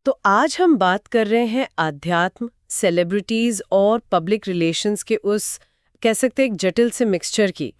तो आज हम बात कर रहे हैं आध्यात्म, सेलिब्रिटीज और पब्लिक रिलेशंस के उस कह सकते हैं एक जटिल से मिक्सचर की।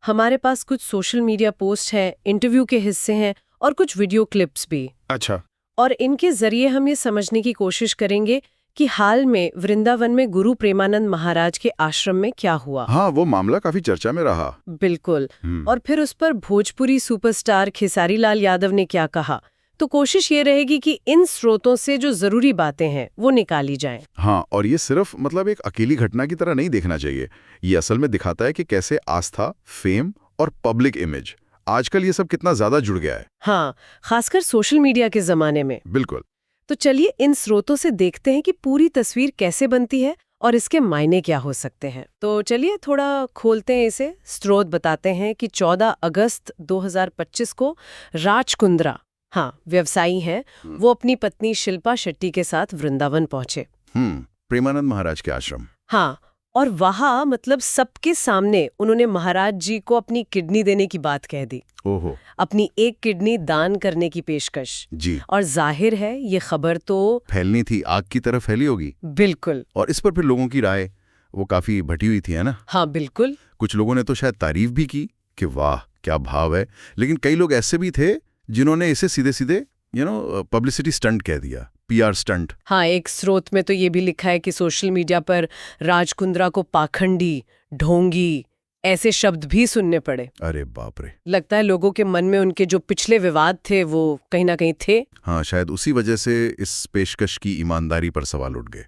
हमारे पास कुछ सोशल मीडिया पोस्ट हैं, इंटरव्यू के हिस्से हैं और कुछ वीडियो क्लिप्स भी। अच्छा। और इनके जरिए हम ये समझने की कोशिश करेंगे कि हाल में वृंदावन में गुरु प्रेमानंद महाराज के आश्रम में क्या हुआ। हाँ, वो मामला काफी चर्चा में रहा। बिल्कुल। और फिर उस पर भोजपुरी सुपरस्टार खेसारी लाल यादव ने क्या कहा। तो कोशिश ये रहेगी कि इन स्रोतों से जो जरूरी बातें हैं वो निकाली जाएं। हाँ, और ये सिर्फ एक अकेली घटना की तरह नहीं देखना चाहिए। ये असल में दिखाता है कि कैसे आस्था, फेम और पब्लिक इमेज आजकल ये सब कितना ज्यादा जुड़ गया है। हाँ, खासकर सोशल मीडिया के जमाने में। बिल्कुल। तो चलिए इन स्रोतों से देखते हैं कि पूरी तस्वीर कैसे बनती है और इसके मायने क्या हो सकते हैं। तो चलिए थोड़ा खोलते हैं इसे। स्रोत बताते हैं कि 14 अगस्त 2025 को राज कुंद्रा, हाँ व्यवसायी हैं, वो अपनी पत्नी शिल्पा शेट्टी के साथ वृंदावन पहुंचे। प्रेमानंद महाराज के आश्रम। हाँ, और वहाँ मतलब सबके सामने उन्होंने महाराज जी को अपनी किडनी देने की बात कह दी। ओहो। अपनी एक किडनी दान करने की पेशकश जी। और जाहिर है ये खबर तो फैलनी थी, आग की तरह फैली होगी। बिल्कुल। और इस पर फिर लोगों की राय वो काफी भटी हुई थी, है ना? हाँ बिल्कुल। कुछ लोगों ने तो शायद तारीफ भी की कि वाह क्या भाव है, लेकिन कई लोग ऐसे भी थे जिन्होंने इसे सीधे सीधे पब्लिसिटी स्टंट कह दिया, पीआर स्टंट। हाँ, एक स्रोत में तो ये भी लिखा है कि सोशल मीडिया पर राज कुंद्रा को पाखंडी, ढोंगी ऐसे शब्द भी सुनने पड़े। अरे बाप रे। लगता है लोगों के मन में उनके जो पिछले विवाद थे वो कहीं ना कहीं थे। हाँ, शायद उसी वजह से इस पेशकश की ईमानदारी पर सवाल उठ गए।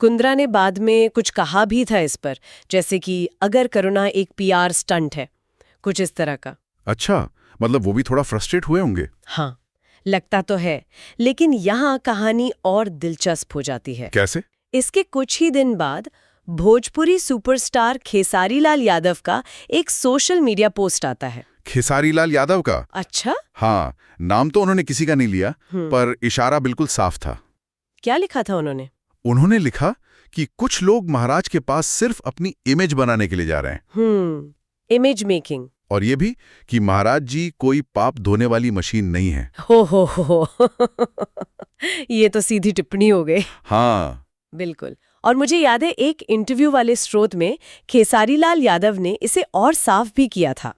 कुंद्रा ने बाद में कुछ कहा भी था इस पर, जैसे कि अगर करुणा एक पीआर स्टंट है, कुछ इस तरह का। अच्छा, मतलब वो भी थोड़ा फ्रस्ट्रेट हुए होंगे। हाँ, लगता तो है, लेकिन यहाँ कहानी और दिलचस्प हो जाती है। कैसे? इसके कुछ ही दिन बाद भोजपुरी सुपरस्टार खेसारी लाल यादव का एक सोशल मीडिया पोस्ट आता है। खेसारी लाल यादव का? अच्छा। हाँ, नाम तो उन्होंने किसी का नहीं लिया, पर इशारा बिल्कुल साफ था। क्या लिखा था उन्होंने? उन्होंने लिखा कि कुछ लोग महाराज के पास सिर्फ अपनी इमेज बनाने के लिए जा रहे हैं। Image making. और ये भी कि महाराज जी कोई पाप धोने वाली मशीन नहीं है। हो ये तो सीधी टिप्पणी हो गई। हाँ बिल्कुल। और मुझे याद है एक इंटरव्यू वाले स्रोत में खेसारी लाल यादव ने इसे और साफ भी किया था।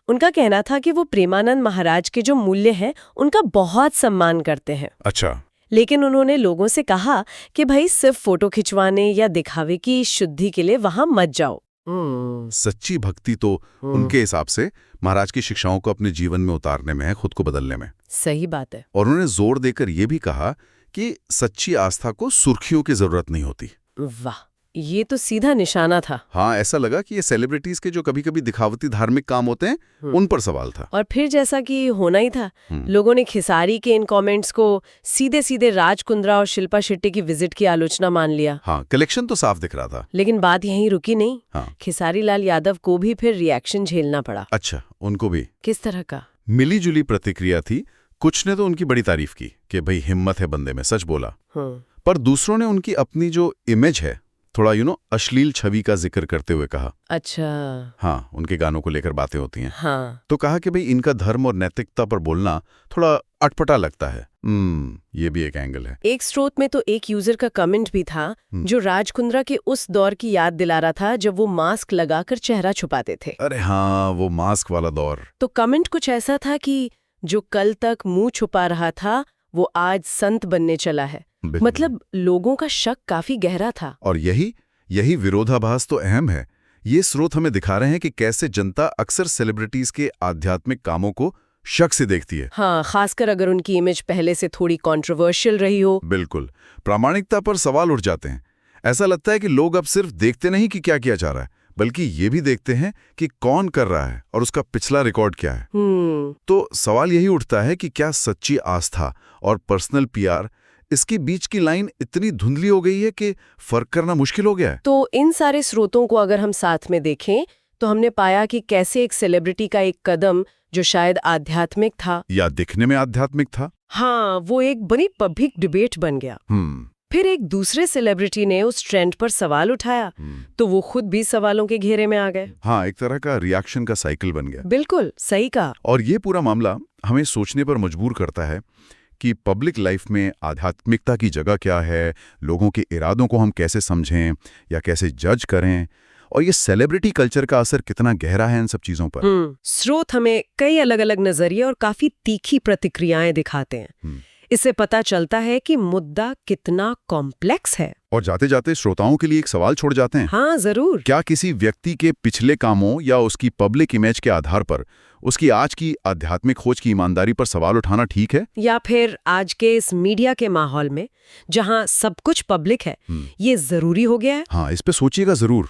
उनका कहना था कि वो प्रेमानंद महाराज के जो मूल्य हैं उनका बहुत सम्मान करते हैं। अच्छा। लेकिन उन्होंने लोगों से कहा कि भाई सिर्फ फोटो खिंचवाने या दिखावे की शुद्धि के लिए वहां मत जाओ। सच्ची भक्ति तो उनके हिसाब से महाराज की शिक्षाओं को अपने जीवन में उतारने में है, खुद को बदलने में। सही बात है। और उन्होंने जोर देकर यह भी कहा कि सच्ची आस्था को सुर्खियों की जरूरत नहीं होती। वाह, ये तो सीधा निशाना था। हाँ, ऐसा लगा कि ये सेलिब्रिटीज के जो कभी कभी दिखावती धार्मिक काम होते हैं उन पर सवाल था। और फिर जैसा कि होना ही था, लोगों ने खेसारी के इन कमेंट्स को सीधे सीधे राज कुंद्रा और शिल्पा शेट्टी की विजिट की आलोचना मान लिया। हाँ, कलेक्शन तो साफ दिख रहा था। लेकिन बात यहीं रुकी नहीं। हाँ। खेसारी लाल यादव को भी फिर रिएक्शन झेलना पड़ा। अच्छा, उनको भी? किस तरह का? मिली जुली प्रतिक्रिया थी। कुछ ने तो उनकी बड़ी तारीफ की कि भाई हिम्मत है बंदे में, सच बोला। पर दूसरों ने उनकी अपनी जो इमेज है थोड़ा अश्लील छवि का जिक्र करते हुए कहा। अच्छा। हाँ, उनके गानों को लेकर बातें होती हैं। हाँ। तो कहा कि भाई इनका धर्म और नैतिकता पर बोलना थोड़ा अटपटा लगता है। ये भी एक एंगल है। एक स्रोत में तो एक यूजर का कमेंट भी था जो राज कुंद्रा के उस दौर की याद दिला रहा था जब वो मास्क लगाकर चेहरा छुपाते थे। अरे हाँ, वो मास्क वाला दौर। तो कमेंट कुछ ऐसा था कि जो कल तक मुंह छुपा रहा था वो आज संत बनने चला है। मतलब लोगों का शक काफी गहरा था। और यही विरोधाभास तो अहम है। ये स्रोत हमें दिखा रहे हैं कि कैसे जनता अक्सर सेलिब्रिटीज के आध्यात्मिक कामों को शक से देखती है। हाँ, खासकर अगर उनकी इमेज पहले से थोड़ी कंट्रोवर्शियल रही हो। बिल्कुल, प्रामाणिकता पर सवाल उठ जाते हैं। ऐसा लगता है कि लोग अब सिर्फ देखते नहीं कि क्या किया जा रहा है, बल्कि ये भी देखते हैं कि कौन कर रहा है और उसका पिछला रिकॉर्ड क्या है। तो सवाल यही उठता है कि क्या सच्ची आस्था और पर्सनल पीआर, इसके बीच की लाइन इतनी धुंधली हो गई है कि फर्क करना मुश्किल हो गया है। तो इन सारे स्रोतों को अगर हम साथ में देखें तो हमने पाया कि कैसे एक सेलिब्रिटी का एक कदम जो शायद आध्यात्मिक था या दिखने में आध्यात्मिक था, हाँ, वो एक बड़ी पब्लिक डिबेट बन गया। फिर एक दूसरे सेलिब्रिटी ने उस ट्रेंड पर सवाल उठाया तो वो खुद भी सवालों के घेरे में आ गए। हाँ, एक तरह का रिएक्शन का साइकिल बन गया। बिल्कुल सही कहा। और ये पूरा मामला हमें सोचने पर मजबूर करता है कि पब्लिक लाइफ में आध्यात्मिकता की जगह क्या है, लोगों के इरादों को हम कैसे समझें या कैसे जज करें, और ये सेलिब्रिटी कल्चर का असर कितना गहरा है इन सब चीजों पर। स्रोत हमें कई अलग अलग नजरिए और काफी तीखी प्रतिक्रियाएं दिखाते हैं। इससे पता चलता है कि मुद्दा कितना कॉम्प्लेक्स है। और जाते जाते श्रोताओं के लिए एक सवाल छोड़ जाते हैं। हाँ, जरूर। क्या किसी व्यक्ति के पिछले कामों या उसकी पब्लिक इमेज के आधार पर उसकी आज की आध्यात्मिक खोज की ईमानदारी पर सवाल उठाना ठीक है? या फिर आज के इस मीडिया के माहौल में जहां सब कुछ पब्लिक है, ये जरूरी हो गया है? हाँ, इस पे सोचिएगा जरूर।